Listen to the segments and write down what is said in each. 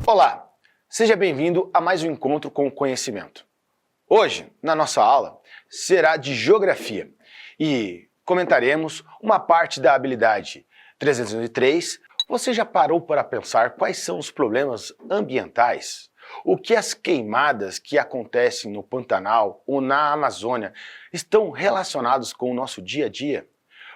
Olá, seja bem-vindo a mais um encontro com o conhecimento. Hoje, na nossa aula, será de geografia e comentaremos uma parte da habilidade 303. Você já parou para pensar quais são os problemas ambientais? O que as queimadas que acontecem no Pantanal ou na Amazônia estão relacionados com o nosso dia a dia?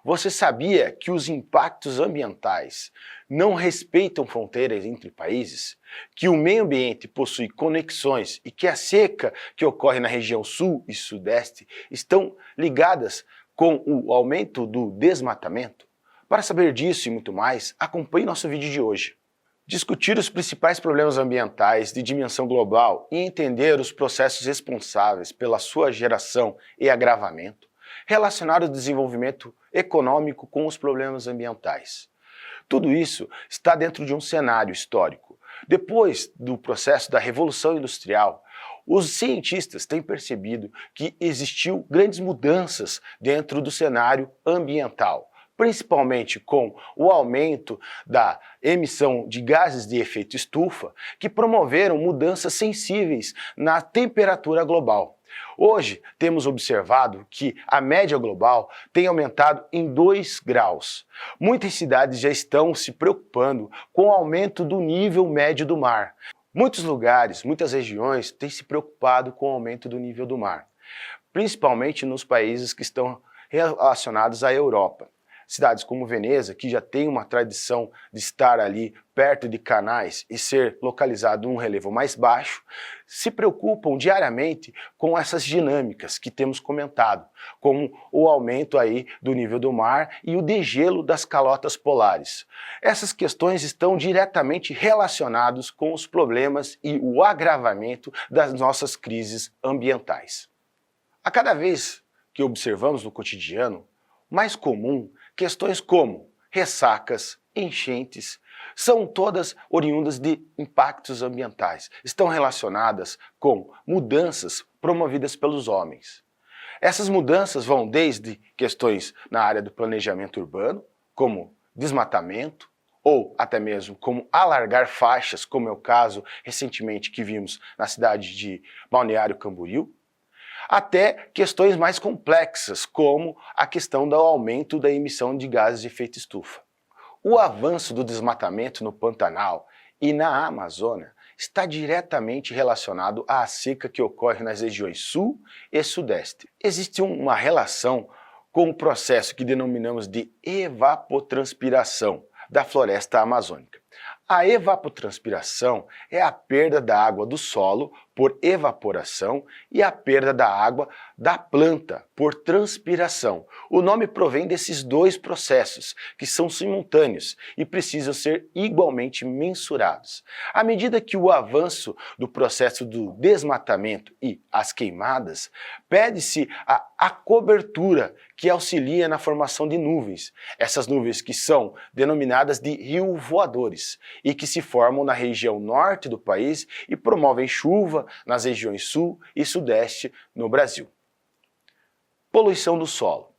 Você sabia que os impactos ambientais não respeitam fronteiras entre países? Que o meio ambiente possui conexões e que a seca que ocorre na região sul e sudeste estão ligadas com o aumento do desmatamento? Para saber disso e muito mais, acompanhe nosso vídeo de hoje. Discutir os principais problemas ambientais de dimensão global e entender os processos responsáveis pela sua geração e agravamento, relacionar o desenvolvimento econômico com os problemas ambientais. Tudo isso está dentro de um cenário histórico. Depois do processo da Revolução Industrial, os cientistas têm percebido que existiu grandes mudanças dentro do cenário ambiental, principalmente com o aumento da emissão de gases de efeito estufa, que promoveram mudanças sensíveis na temperatura global. Hoje, temos observado que a média global tem aumentado em 2 graus. Muitas cidades já estão se preocupando com o aumento do nível médio do mar. Muitos lugares, muitas regiões têm se preocupado com o aumento do nível do mar, principalmente nos países que estão relacionados à Europa. Cidades como Veneza, que já tem uma tradição de estar ali perto de canais e ser localizado num relevo mais baixo, se preocupam diariamente com essas dinâmicas que temos comentado, como o aumento aí do nível do mar e o degelo das calotas polares. Essas questões estão diretamente relacionadas com os problemas e o agravamento das nossas crises ambientais. A cada vez que observamos no cotidiano, mais comum, questões como ressacas, enchentes, são todas oriundas de impactos ambientais, estão relacionadas com mudanças promovidas pelos homens. Essas mudanças vão desde questões na área do planejamento urbano, como desmatamento, ou até mesmo como alargar faixas, como é o caso recentemente que vimos na cidade de Balneário Camboriú, até questões mais complexas, como a questão do aumento da emissão de gases de efeito estufa. O avanço do desmatamento no Pantanal e na Amazônia está diretamente relacionado à seca que ocorre nas regiões sul e sudeste. Existe uma relação com o processo que denominamos de evapotranspiração da floresta amazônica. A evapotranspiração é a perda da água do solo por evaporação e a perda da água da planta por transpiração. O nome provém desses dois processos, que são simultâneos e precisam ser igualmente mensurados. À medida que o avanço do processo do desmatamento e as queimadas, pede-se a cobertura que auxilia na formação de nuvens. Essas nuvens que são denominadas de rio voadores e que se formam na região norte do país e promovem chuva nas regiões sul e sudeste no Brasil. Poluição do solo.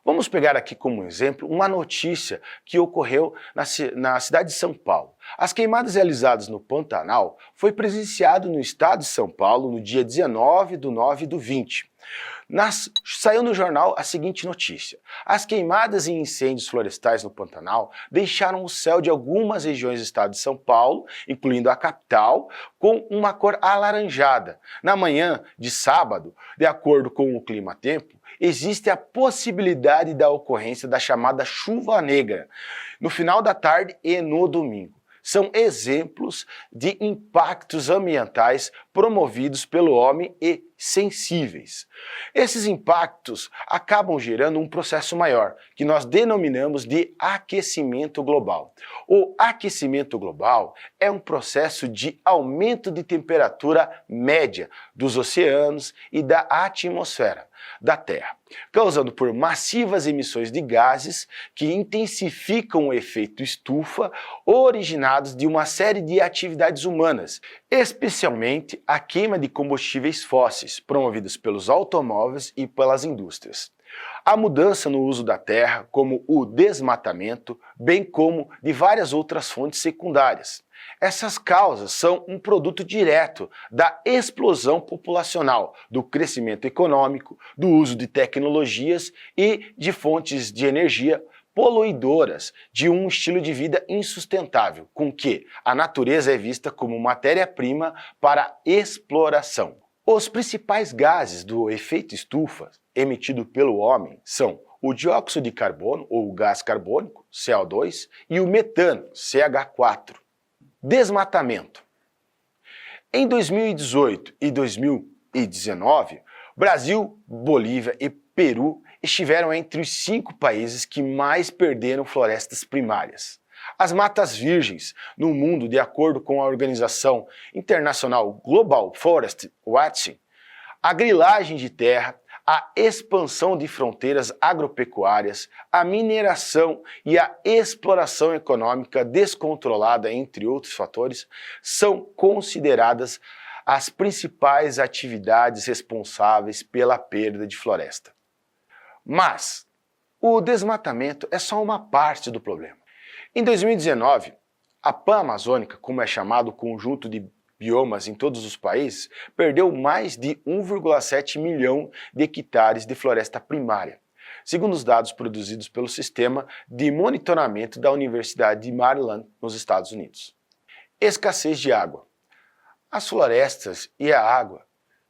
Vamos pegar aqui como exemplo uma notícia que ocorreu na cidade de São Paulo. As queimadas realizadas no Pantanal foi presenciado no estado de São Paulo no dia 19/9/20. Saiu no jornal a seguinte notícia: as queimadas e incêndios florestais no Pantanal deixaram o céu de algumas regiões do estado de São Paulo, incluindo a capital, com uma cor alaranjada. Na manhã de sábado, de acordo com o clima-tempo, existe a possibilidade da ocorrência da chamada chuva negra, no final da tarde e no domingo. São exemplos de impactos ambientais promovidos pelo homem e sensíveis. Esses impactos acabam gerando um processo maior, que nós denominamos de aquecimento global. O aquecimento global é um processo de aumento de temperatura média dos oceanos e da atmosfera da Terra, causando por massivas emissões de gases que intensificam o efeito estufa originados de uma série de atividades humanas, especialmente a queima de combustíveis fósseis, promovidos pelos automóveis e pelas indústrias. A mudança no uso da terra, como o desmatamento, bem como de várias outras fontes secundárias. Essas causas são um produto direto da explosão populacional, do crescimento econômico, do uso de tecnologias e de fontes de energia poluidoras, de um estilo de vida insustentável, com que a natureza é vista como matéria-prima para exploração. Os principais gases do efeito estufa emitido pelo homem são o dióxido de carbono, ou gás carbônico, CO2, e o metano, CH4. Desmatamento. Em 2018 e 2019, Brasil, Bolívia e Peru estiveram entre os 5 países que mais perderam florestas primárias. As matas virgens no mundo, de acordo com a organização internacional Global Forest Watch, a grilagem de terra, a expansão de fronteiras agropecuárias, a mineração e a exploração econômica descontrolada, entre outros fatores, são consideradas as principais atividades responsáveis pela perda de floresta. Mas o desmatamento é só uma parte do problema. Em 2019, a Pan-Amazônica, como é chamado o conjunto de biomas em todos os países, perdeu mais de 1,7 milhão de hectares de floresta primária, segundo os dados produzidos pelo Sistema de Monitoramento da Universidade de Maryland, nos Estados Unidos. Escassez de água. As florestas e a água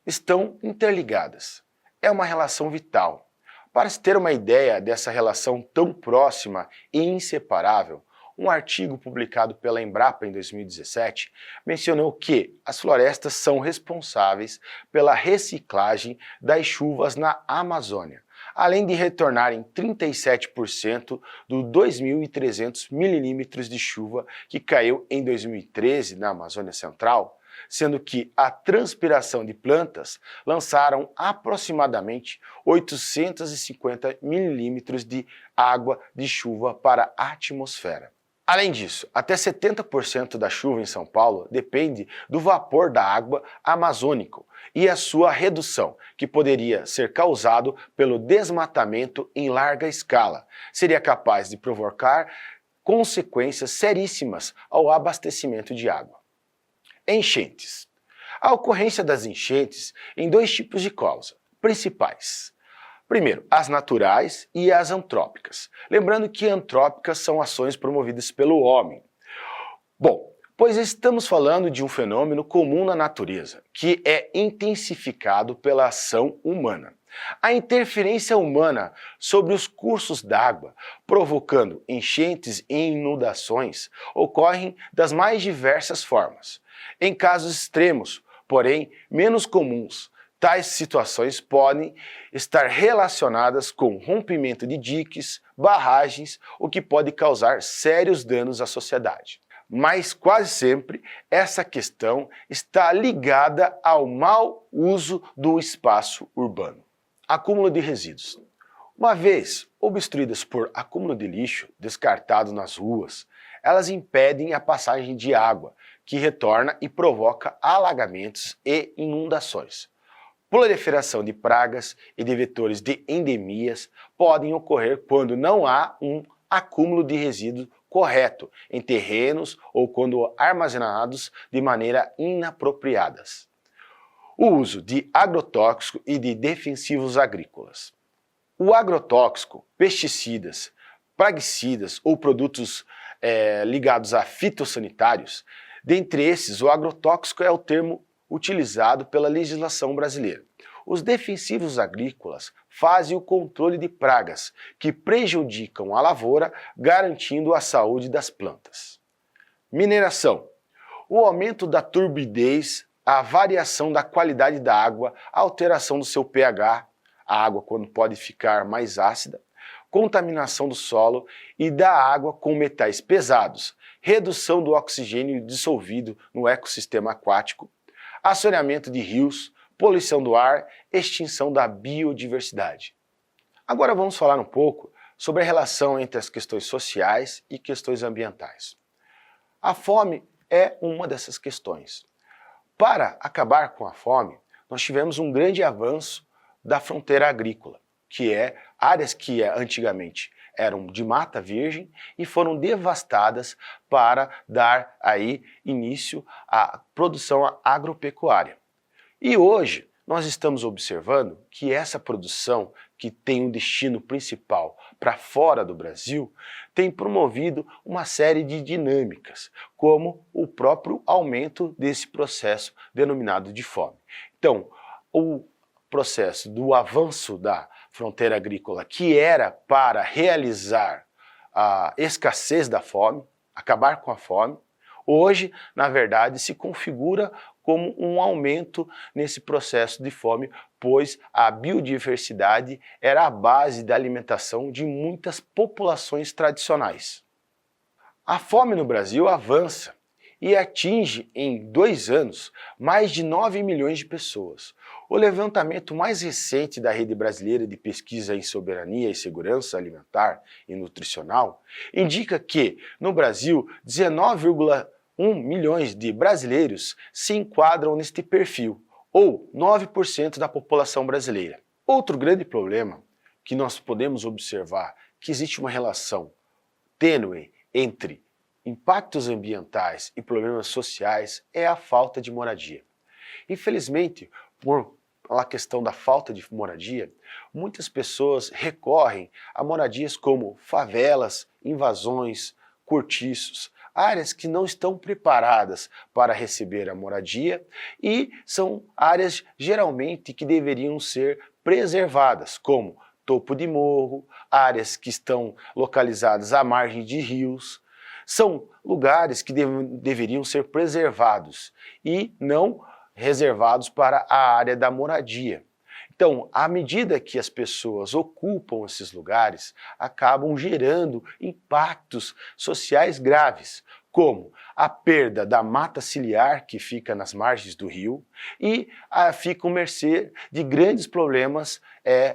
estão interligadas. É uma relação vital. Para se ter uma ideia dessa relação tão próxima e inseparável, um artigo publicado pela Embrapa em 2017 mencionou que as florestas são responsáveis pela reciclagem das chuvas na Amazônia, além de retornarem 37% dos 2.300 milímetros de chuva que caiu em 2013 na Amazônia Central, sendo que a transpiração de plantas lançaram aproximadamente 850 milímetros de água de chuva para a atmosfera. Além disso, até 70% da chuva em São Paulo depende do vapor da água amazônico e a sua redução, que poderia ser causado pelo desmatamento em larga escala, seria capaz de provocar consequências seríssimas ao abastecimento de água. Enchentes. A ocorrência das enchentes em 2 tipos de causa principais. Primeiro, as naturais e as antrópicas. Lembrando que antrópicas são ações promovidas pelo homem. Bom, pois estamos falando de um fenômeno comum na natureza, que é intensificado pela ação humana. A interferência humana sobre os cursos d'água, provocando enchentes e inundações, ocorrem das mais diversas formas. Em casos extremos, porém menos comuns, tais situações podem estar relacionadas com rompimento de diques, barragens, o que pode causar sérios danos à sociedade. Mas quase sempre essa questão está ligada ao mau uso do espaço urbano. Acúmulo de resíduos. Uma vez obstruídas por acúmulo de lixo descartado nas ruas, elas impedem a passagem de água, que retorna e provoca alagamentos e inundações. Proliferação de pragas e de vetores de endemias podem ocorrer quando não há um acúmulo de resíduos correto em terrenos ou quando armazenados de maneira inapropriada. O uso de agrotóxico e de defensivos agrícolas. O agrotóxico, pesticidas, praguicidas ou produtos ligados a fitossanitários, dentre esses o agrotóxico é o termo utilizado pela legislação brasileira. Os defensivos agrícolas fazem o controle de pragas que prejudicam a lavoura, garantindo a saúde das plantas. Mineração. O aumento da turbidez, a variação da qualidade da água, a alteração do seu pH, a água quando pode ficar mais ácida, contaminação do solo e da água com metais pesados, redução do oxigênio dissolvido no ecossistema aquático, assoreamento de rios, poluição do ar, extinção da biodiversidade. Agora vamos falar um pouco sobre a relação entre as questões sociais e questões ambientais. A fome é uma dessas questões. Para acabar com a fome, nós tivemos um grande avanço da fronteira agrícola. que é áreas que antigamente eram de mata virgem e foram devastadas para dar aí início à produção agropecuária. E hoje nós estamos observando que essa produção, que tem um destino principal para fora do Brasil, tem promovido uma série de dinâmicas, como o próprio aumento desse processo denominado de fome. Então, o processo do avanço da fronteira agrícola, que era para realizar a escassez da fome, acabar com a fome, hoje, na verdade, se configura como um aumento nesse processo de fome, pois a biodiversidade era a base da alimentação de muitas populações tradicionais. A fome no Brasil avança e atinge em 2 anos mais de 9 milhões de pessoas. O levantamento mais recente da Rede Brasileira de Pesquisa em Soberania e Segurança Alimentar e Nutricional indica que, no Brasil, 19,1 milhões de brasileiros se enquadram neste perfil, ou 9% da população brasileira. Outro grande problema que nós podemos observar que existe uma relação tênue entre impactos ambientais e problemas sociais é a falta de moradia. Infelizmente, por a questão da falta de moradia, muitas pessoas recorrem a moradias como favelas, invasões, cortiços, áreas que não estão preparadas para receber a moradia e são áreas geralmente que deveriam ser preservadas, como topo de morro, áreas que estão localizadas à margem de rios. São lugares que deveriam ser preservados e não reservados para a área da moradia. Então, à medida que as pessoas ocupam esses lugares, acabam gerando impactos sociais graves, como a perda da mata ciliar que fica nas margens do rio e fica à mercê de grandes problemas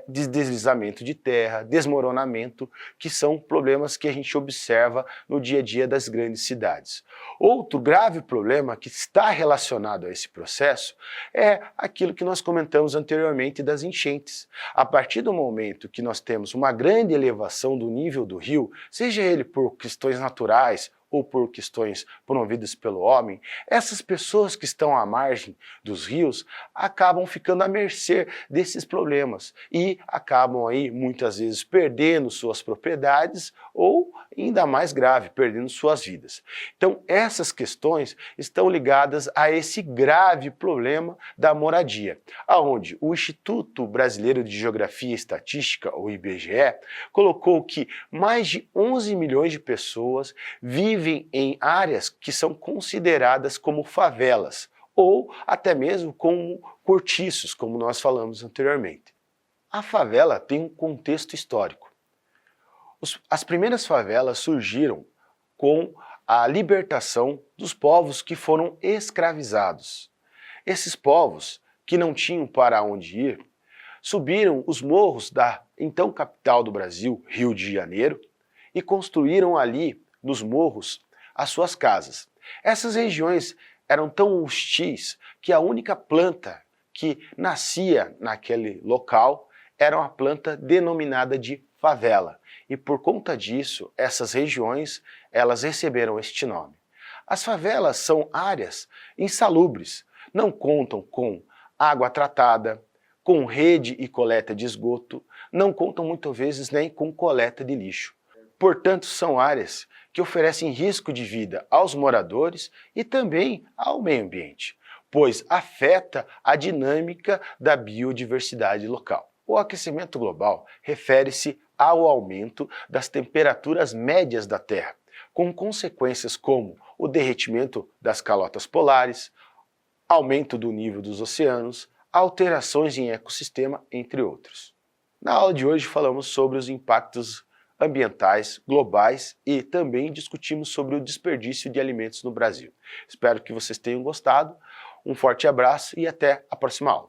de deslizamento de terra, desmoronamento, que são problemas que a gente observa no dia a dia das grandes cidades. Outro grave problema que está relacionado a esse processo é aquilo que nós comentamos anteriormente das enchentes. A partir do momento que nós temos uma grande elevação do nível do rio, seja ele por questões naturais ou por questões promovidas pelo homem, essas pessoas que estão à margem dos rios acabam ficando à mercê desses problemas e acabam aí muitas vezes perdendo suas propriedades ou, ainda mais grave, perdendo suas vidas. Então essas questões estão ligadas a esse grave problema da moradia, aonde o Instituto Brasileiro de Geografia e Estatística, o IBGE, colocou que mais de 11 milhões de pessoas vivem em áreas que são consideradas como favelas ou até mesmo como cortiços, como nós falamos anteriormente. A favela tem um contexto histórico. As primeiras favelas surgiram com a libertação dos povos que foram escravizados. Esses povos, que não tinham para onde ir, subiram os morros da então capital do Brasil, Rio de Janeiro, e construíram ali nos morros as suas casas. Essas regiões eram tão hostis que a única planta que nascia naquele local era uma planta denominada de favela. E por conta disso, essas regiões elas receberam este nome. As favelas são áreas insalubres, não contam com água tratada, com rede e coleta de esgoto, não contam muitas vezes nem com coleta de lixo. Portanto, são áreas que oferecem risco de vida aos moradores e também ao meio ambiente, pois afeta a dinâmica da biodiversidade local. O aquecimento global refere-se ao aumento das temperaturas médias da Terra, com consequências como o derretimento das calotas polares, aumento do nível dos oceanos, alterações em ecossistema, entre outros. Na aula de hoje falamos sobre os impactos ambientais globais e também discutimos sobre o desperdício de alimentos no Brasil. Espero que vocês tenham gostado. Um forte abraço e até a próxima aula.